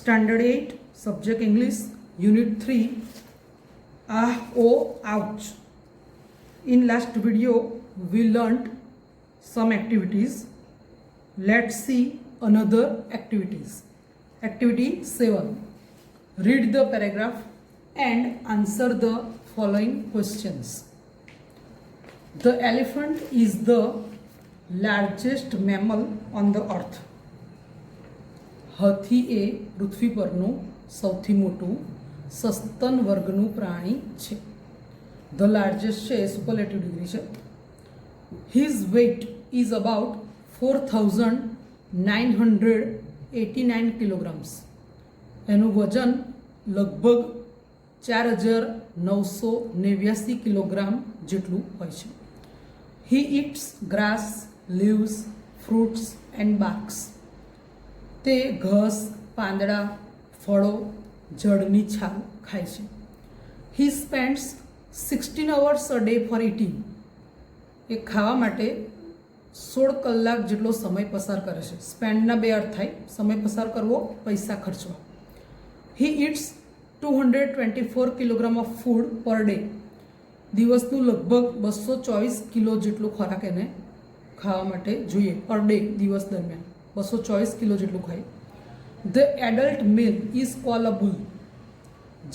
Standard 8, Subject English, Unit 3, Ah, Oh, Ouch. In last video, we learnt some activities. Let's see another activities. Activity 7. Read the paragraph and answer the following questions. The elephant is the largest mammal on the earth. હાથી એ પૃથ્વી પરનું સૌથી મોટું સસ્તન વર્ગનું પ્રાણી છે. The largest છે એ superlative degree છે. His weight is about 4,989 kilograms. એનું વજન લગભગ 4,989 કિલોગ્રામ જેટલું હોય છે. He eats grass, leaves, fruits and barks. તે ઘાસ, પાંદડા, ફળો, જળની છાલ ખાય છે. હી સ્પેન્ડ્સ 16 hours a day for eating. એ ખાવા માટે 16 કલાક જેટલો સમય પસાર કરે છે. સ્પેન્ડના બે અર્થ થાય, સમય પસાર કરવો, પૈસા ખર્ચવા. He eats 224 kilogram of food per day. દિવસનું લગભગ 224 કિલો જેટલો ખોરાક એને ખાવા માટે જોઈએ પર ડે, દિવસ દરમિયાન 224 કિલો જેટલું ખાય. The adult male is call a bull.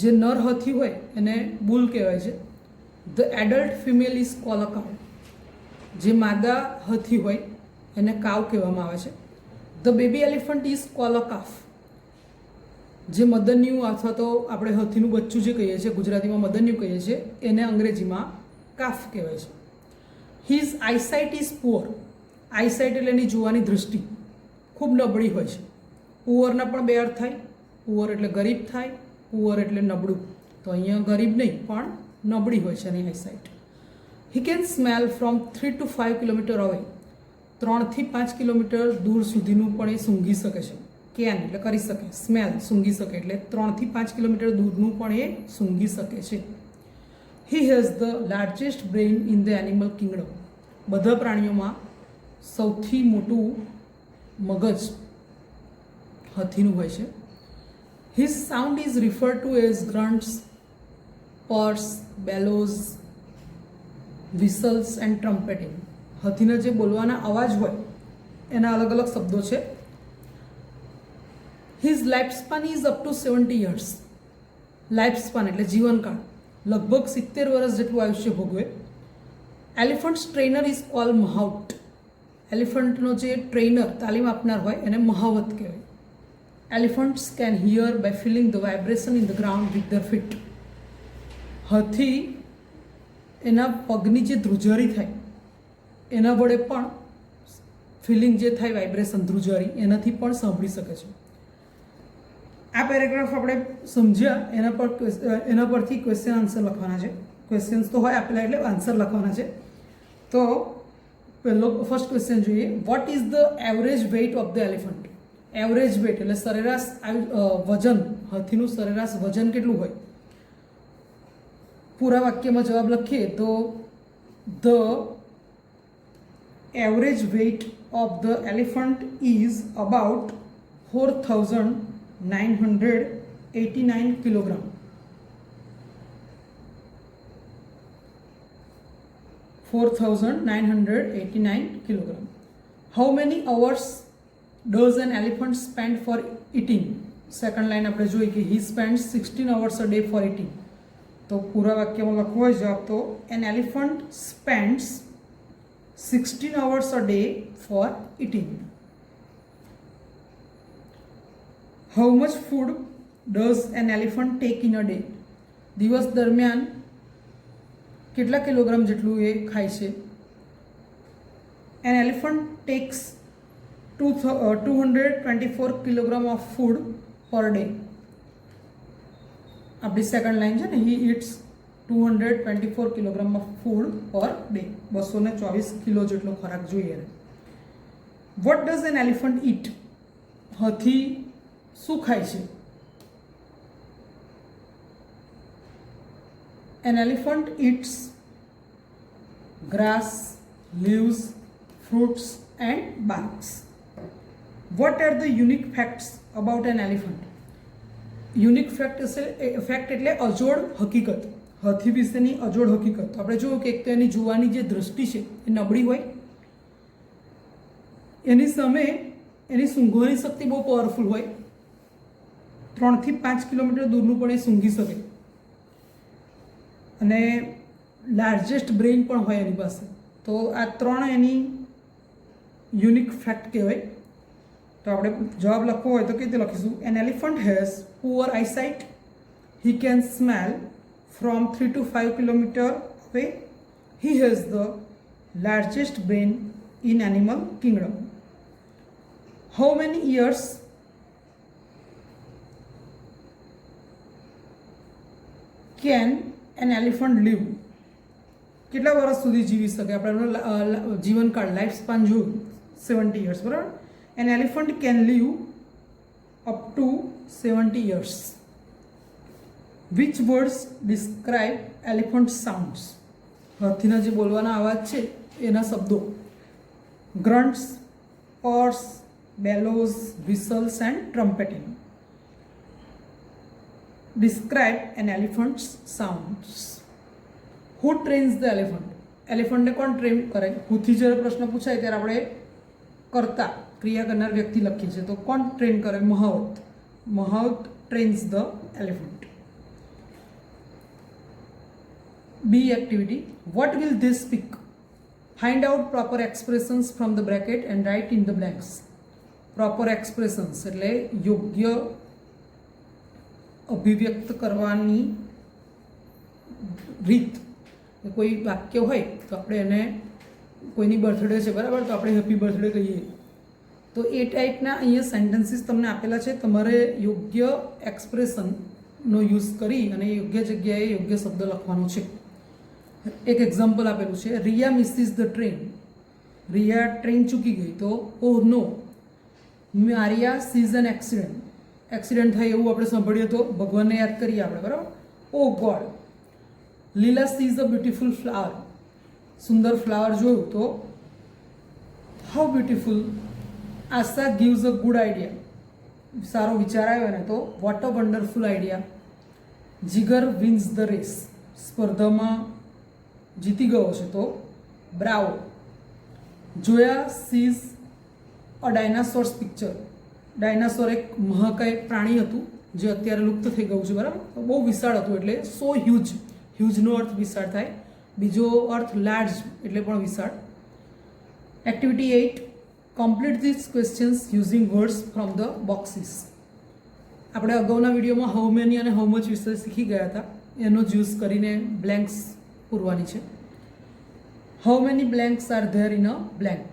જે નર હાથી હોય એને બુલ કહેવાય છે. The adult female is call a cow. જે માદા હાથી હોય એને કાવ કહેવામાં આવે છે. The baby elephant is call a calf. જે મદન્યું અથવા તો આપણે હાથીનું બચ્ચું જે કહીએ છીએ, ગુજરાતીમાં મદન્યું કહીએ છીએ, એને અંગ્રેજીમાં કાફ કહેવાય છે. His eyesight is poor. Eyesight એટલે એની જોવાની દૃષ્ટિ ખૂબ નબળી હોય છે. પુઅરના પણ બે અર્થ થાય. પુઅર એટલે ગરીબ થાય, પુઅર એટલે નબળું. તો અહીંયા ગરીબ નહીં પણ નબળી હોય છે એની eyesight. He can smell from 3 to 5 kilometre away. 3 થી 5 કિલોમીટર દૂર સુધીનું પણ એ સૂંઘી શકે છે. કેન એટલે કરી શકે, સ્મેલ સૂંઘી શકે એટલે 3 થી 5 કિલોમીટર દૂરનું પણ એ સૂંઘી શકે છે. He has the largest brain in the animal kingdom. બધા પ્રાણીઓમાં સૌથી મોટું મગજ હાથીનું હોય છે. His sound is refer to as grunts, purrs, bellows, whistles and trumpeting. હાથીના જે બોલવાના અવાજ હોય એના અલગ અલગ શબ્દો છે. His life span is up to 70 years. Life span એટલે જીવનકાળ, લગભગ 70 વર્ષ જેટલું આયુષ્ય ભોગવે. Elephants trainer is call mahout. એલિફન્ટનો જે ટ્રેનર, તાલીમ આપનાર હોય એને મહાવત કહેવાય. Elephants can hear by feeling the vibration in the ground with their feet. હાથી એના પગની જે ધ્રુજારી થાય એના વડે પણ ફિલિંગ જે થાય, વાઇબ્રેશન, ધ્રુજારી, એનાથી પણ સાંભળી શકે છે. આ પેરેગ્રાફ આપણે સમજ્યા, એના પરથી ક્વેશ્ચન આન્સર લખવાના છે. ક્વેશ્ચન્સ તો હોય આપેલા એટલે આન્સર લખવાના છે. તો પહેલો ફર્સ્ટ ક્વેશ્ચન જોઈએ. What is the average weight of the elephant? Average weight એટલે સરેરાશ વજન, હાથીનું સરેરાશ વજન કેટલું હોય? પૂરા વાક્યમાં જવાબ લખીએ તો the average weight of the elephant is about 4,989 kilogram. 4,989 kilogram. How many hours does an elephant spend for eating? Second line આપણે જોઈ કે he spends 16 hours a day for eating. તો પૂરા વાક્યમાં લખવો હોય જવાબ તો an elephant spends 16 hours a day for eating. How much food does an elephant take in a day? દિવસ દરમિયાન કેટલા કિલોગ્રામ જેટલું એ ખાય છે? An elephant takes 224 kilogram of food per day. આપણી સેકન્ડ લાઈન છે ને, he eats 224 kilogram of food per day. 224 kilo જેટલો ખોરાક જોઈએ. What does an elephant eat? હાથી શું ખાય છે? An elephant eats grass, leaves, fruits and barks. What are the unique facts about an elephant? Unique fact એટલે અજોડ હકીકત, હાથી વિશેની અજોડ હકીકત. તો આપણે જોયું કે એક તો એની જોવાની જે દૃષ્ટિ છે એ નબળી હોય, એની સામે એની સૂંઘવાની શક્તિ બહુ પાવરફુલ હોય, 3 થી 5 કિલોમીટર દૂરનું પણ એ સૂંઘી શકે, અને લાર્જેસ્ટ બ્રેઇન પણ હોય એની પાસે. તો આ 3 એની યુનિક ફેક્ટ કહેવાય. તો આપણે જવાબ લખવો હોય તો કેવી રીતે લખીશું? An elephant has poor eyesight, he can smell from 3 to 5 kilometre away, he has the largest brain in animal kingdom. How many years can an elephant live? કેટલા વર્ષ સુધી જીવી શકે? આપણે જીવનકાળ, લાઈફ સ્પાન જોયું 70 યર્સ, બરાબર. An elephant can live up to 70 years. Which words describe elephant sounds? હાથીના જે બોલવાના અવાજ છે એના શબ્દો: grunts, purrs, bellows, whistles and trumpeting. Describe an elephants sounds. Who trains the elephant? એલિફન્ટને કોણ ટ્રેન કરે? હુથી જ્યારે પ્રશ્ન પૂછાય ત્યારે આપણે કરતા, ક્રિયા કરનાર વ્યક્તિ લખીએ છીએ. તો કોણ ટ્રેન કરે? મહાવત. મહાવત trains the elephant. Be activity. What will they speak? Find out proper expressions from the bracket and write in the blanks. Proper expressions એટલે યોગ્ય અભિવ્યક્ત કરવાની રીત. કોઈ વાક્ય હોય તો આપણે એને, કોઈની બર્થડે છે, બરાબર, તો આપણે હેપી બર્થડે કહીએ. તો એ ટાઈપના અહીંયા સેન્ટેન્સીસ તમને આપેલા છે. તમારે યોગ્ય એક્સપ્રેશનનો યુઝ કરી અને યોગ્ય જગ્યાએ યોગ્ય શબ્દ લખવાનો છે. એક એક્ઝામ્પલ આપેલું છે, Riya misses the train. Riya train ચૂકી ગઈ. તો oh no. Maria sees an accident. Accident થાય એવું આપણે સાંભળીએ તો ભગવાનને યાદ કરીએ આપણે, બરાબર. Oh God. Leela sees a beautiful flower. સુંદર ફ્લાવર જોયું તો how beautiful. Asha gives a good idea. સારો વિચાર આવ્યો ને તો what a wonderful idea. Jigar wins the race. સ્પર્ધામાં જીતી ગયો છે તો bravo. Joya sees a dinosaur's picture. Dinosaur એક મહાકાય પ્રાણી હતું જે અત્યારે લુપ્ત થઈ ગયું છે, બરાબર. તો બહુ વિશાળ હતું, એટલે સો હ્યુજ. હ્યુજનો અર્થ વિશાળ થાય. બીજો અર્થ લાર્જ એટલે પણ વિશાળ. Activity 8. Complete this questions using words from the boxes. આપણે અગાઉના વિડીયોમાં હાઉ મેની અને હાઉ મચ વિશે શીખી ગયા હતા. એનો જ યુઝ કરીને બ્લેન્ક્સ પૂરવાની છે. How many blanks R there in a blank?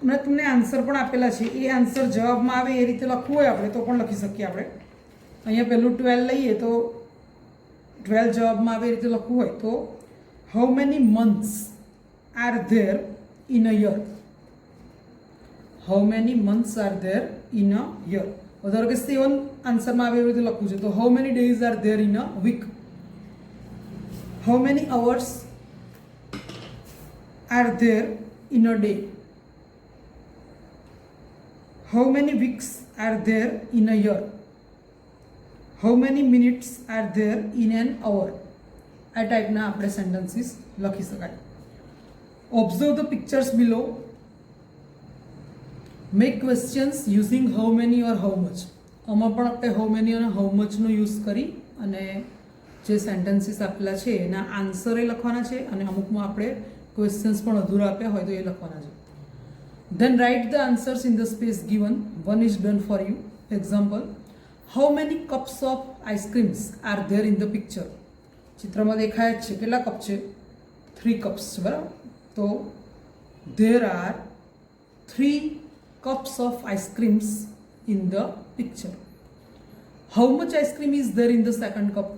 હમણાં તમને આન્સર પણ આપેલા છે. એ આન્સર જવાબમાં આવે એ રીતે લખવું હોય આપણે તો પણ લખી શકીએ. આપણે અહીંયા પહેલું 12 લઈએ તો 12 જવાબમાં આવે એ રીતે લખવું હોય તો how many months R there in a year? How many months R there in a year? ધારો કે 7 આન્સરમાં આવે એવી રીતે લખવું છે તો how many days are there in a week? How many hours are there in a day? How many weeks are there in a year? How many minutes are there in an hour? આ ટાઈપના આપણે sentences લખી શકાય. Observe the pictures below. Make questions using how many or how much. આમાં પણ આપણે how many અને how મચનો યુઝ કરી અને જે સેન્ટેન્સીસ આપેલા છે એના આન્સર એ લખવાના છે અને અમુકમાં આપણે ક્વેશ્ચન્સ પણ અધૂરા આપ્યા હોય તો એ લખવાના છે. Then write the answers in the space given. One is done for you. Example: how many cups of ice creams are there in the picture? ચિત્રમાં દેખાય છે કેટલા કપ છે? 3 cups છે, બરાબર. તો there are 3 cups of ice creams in the picture. How much ice cream is there in the second cup?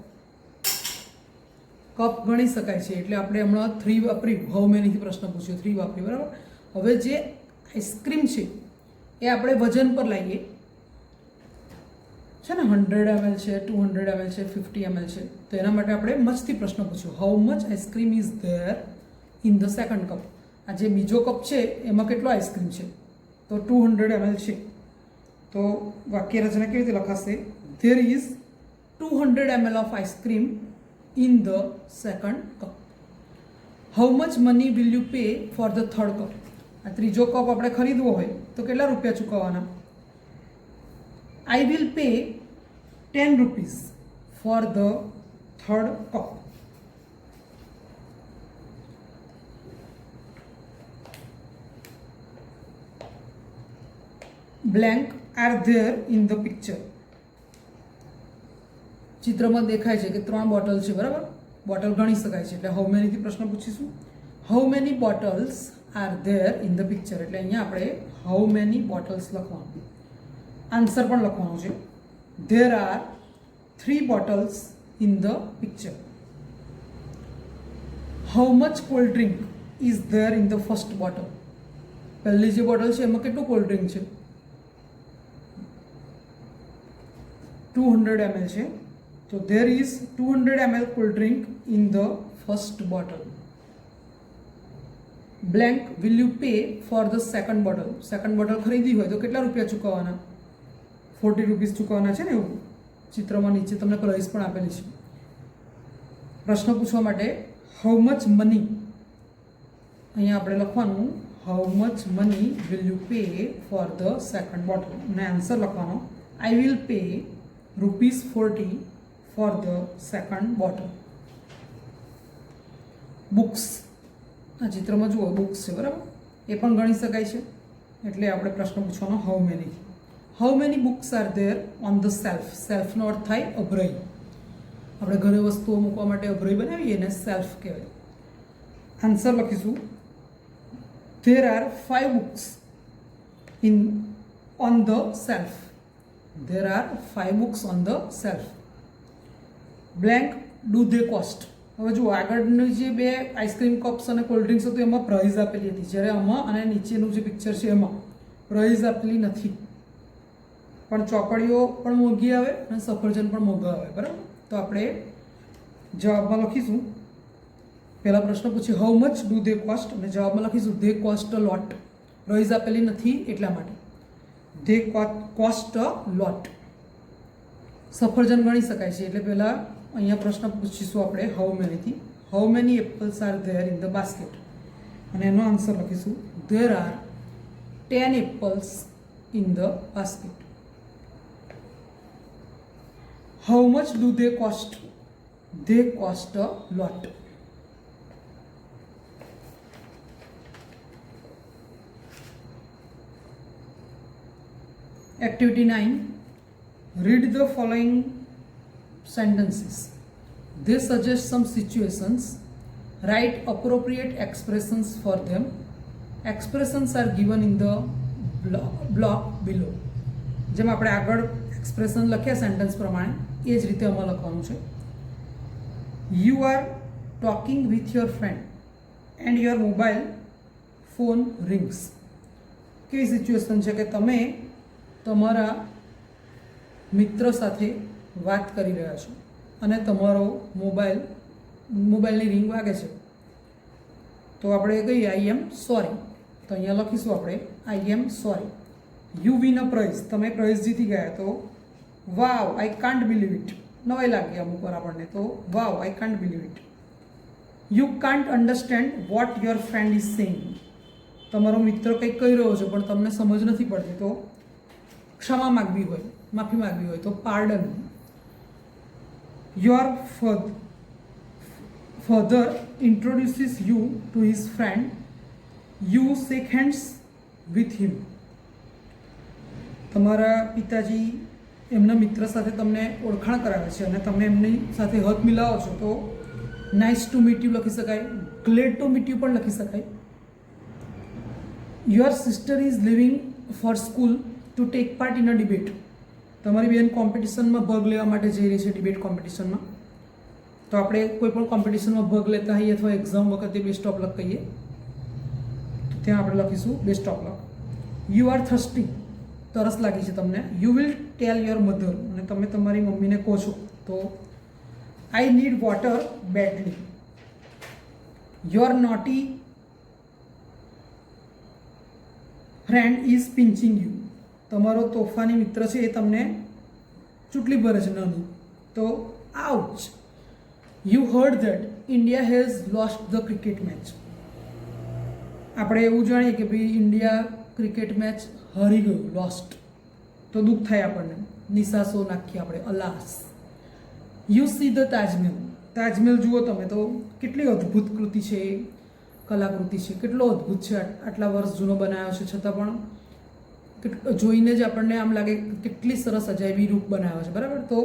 Cup ગણી શકાય છે એટલે આપણે હમણાં 3 વાપરી. હાઉ મેનીથી પ્રશ્ન પૂછ્યો, 3 વાપરી, બરાબર. હવે જે આઈસ્ક્રીમ છે એ આપણે વજન પર લાવીએ છે ને, 100 ml છે, 200 ml છે, 50 ml છે. તો એના માટે આપણે મચથી પ્રશ્ન પૂછ્યો, how much ice cream is there in the second cup? આ જે બીજો કપ છે એમાં કેટલો આઈસ્ક્રીમ છે? તો 200 ml છે. तो वाक्य रचना केवी रीते लखाशे? There is 200 ml of ice cream in the second cup. How much money will you pay for the third cup? आ त्रीजो कप આપણે ખરીદવો હોય તો કેટલા રૂપિયા ચૂકવવાના? I will pay 10 rupees for the third cup. Blank are there in the picture. ચિત્રમાં દેખાય છે કે 3 બોટલ છે, બરાબર? બોટલ ગણી શકાય છે એટલે હાઉ મેની થી પ્રશ્ન પૂછીશું. How many bottles are there in the picture એટલે અહીંયા આપણે હાઉ મેની બોટલ્સ લખવાનું, આન્સર પણ લખવાનો છે. There are 3 bottles in the picture. How much cold drink is there in the first bottle? પહેલી જે બોટલ છે એમાં કેટલું કોલ્ડ ડ્રિંક છે? 200 ml છે. તો there is 200 ml cold drink in the first bottle. Blank will you pay for the second bottle? Second bottle ખરીદી હોય તો કેટલા રૂપિયા ચૂકવવાના? 40 રૂપીસ ચૂકવવાના છે ને, એવું ચિત્રમાં નીચે તમને પ્રાઇસ પણ આપેલી છે. પ્રશ્ન પૂછવા માટે હાઉ મચ મની અહીંયા આપણે લખવાનું how much money will you pay for the second bottle અને આન્સર લખવાનો I will pay ₹40 for the second bottle. Books, આ ચિત્રમાં જુઓ બુક્સ છે, બરાબર? એ પણ ગણી શકાય છે એટલે આપણે પ્રશ્ન પૂછવાનો how many. How many books are there on the shelf? સેલ્ફનો અર્થ થાય અભ્રય. આપણે ઘરે વસ્તુઓ મૂકવા માટે અભ્રય બનાવીએ ને સેલ્ફ કહેવાય. આન્સર લખીશું there R 5 books in on the self. There are 5 books on the shelf. Blank do they cost? હવે જુઓ આગળની જે બે આઈસ્ક્રીમ કપ્સ અને કોલ્ડ ડ્રિંક્સ હતું એમાં પ્રાઇઝ આપેલી હતી, જ્યારે આમાં અને નીચેનું જે પિક્ચર છે એમાં પ્રાઇઝ આપેલી નથી. પણ ચોકડીઓ પણ મોંઘી આવે અને સફરજન પણ મોંઘા આવે, બરાબર? તો આપણે જવાબમાં લખીશું, પહેલા પ્રશ્ન પૂછ્યો how much do they cost અને જવાબમાં લખીશું they cost a lot. Price આપેલી નથી એટલા માટે. They cost a lot. સફરજન ગણી શકાય છે એટલે પહેલાં અહીંયા પ્રશ્ન પૂછીશું આપણે હાઉ મેનીથી. How many apples are there in the basket અને એનો આન્સર લખીશું there are 10 apples in the basket. How much do they cost? They cost a lot. Activity 9. Read the following sentences. They suggest some situations. Write appropriate expressions for them. Expressions are given in the block below. જેમ આપણે આગળ expression લખ્યા sentence પ્રમાણે એ જ રીતે આમાં લખવાનું છે. You are talking with your friend and your mobile phone rings. કેવી સિચ્યુએશન છે કે તમે તમારા મિત્ર સાથે વાત કરી રહ્યા છો અને તમારો મોબાઈલની રિંગ વાગે છે. તો આપણે કહીએ આઈ એમ સોરી. તો અહીંયા લખીશું આપણે I am sorry. You win a prize, તમે પ્રાઇઝ જીતી ગયા. તો wow I can't believe it. નવાઈ લાગી અમુક વાર આપણને, તો wow I can't believe it. You can't understand what your friend is saying. તમારો મિત્ર કંઈક કહી રહ્યો છે પણ તમને સમજ નથી પડતી, તો ક્ષમા માગવી હોય, માફી માગવી હોય તો pardon. Your father introduces you to his friend. You shake hands with him. તમારા પિતાજી એમના મિત્ર સાથે તમને ઓળખાણ કરાવે છે અને તમે એમની સાથે હાથ મિલાવો છો, તો નાઇસ ટુ મીટ યુ લખી શકાય, ગ્લેડ ટુ મીટ યુ પણ લખી શકાય. Your sister is living for school to take part in a debate. તમારી બેન કોમ્પિટિશનમાં ભાગ લેવા માટે જઈ રહી છે, ડિબેટ કોમ્પિટિશનમાં. તો આપણે કોઈ પણ કોમ્પિટિશનમાં ભાગ લેતા હોઈએ અથવા એક્ઝામ વખતે બેસ્ટ ઓફ લક કહીએ, તો ત્યાં આપણે લખીશું best of luck. You are thirsty. તરસ લાગી છે તમને. You will tell your mother, અને તમે તમારી મમ્મીને કહો છો, તો I need water badly. Your naughty friend is pinching you. તમારો તોફાની મિત્ર છે એ તમને ચૂંટલી ભરે છે નાની, તો ouch. You heard that India has lost the cricket match. આપણે એવું જાણીએ કે ભાઈ ઇન્ડિયા ક્રિકેટ મેચ હારી ગયું, લોસ્ટ, તો દુઃખ થાય આપણને, નિશાસો નાખીએ આપણે, alas. You see the Taj Mahal. Taj Mahal જુઓ તમે તો કેટલી અદ્ભુત કૃતિ છે, કલાકૃતિ છે, કેટલો અદ્ભુત છે, આટલા વર્ષ જૂનો બનાવ્યો છે છતાં પણ જોઈને જ આપણને આમ લાગે કેટલી સરસ અજાયબી રૂપ બનાવ્યો છે, બરાબર. તો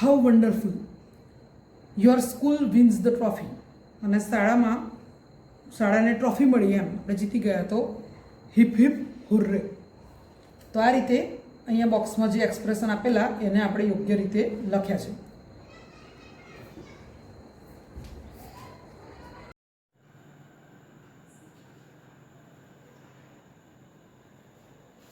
how wonderful. Your school wins the trophy. અને શાળાને ટ્રોફી મળી, એમ આપણે જીતી ગયા, તો હિપ હિપ હુર્રે. તો આ રીતે અહીંયા બોક્સમાં જે એક્સપ્રેશન આપેલા એને આપણે યોગ્ય રીતે લખ્યા છે.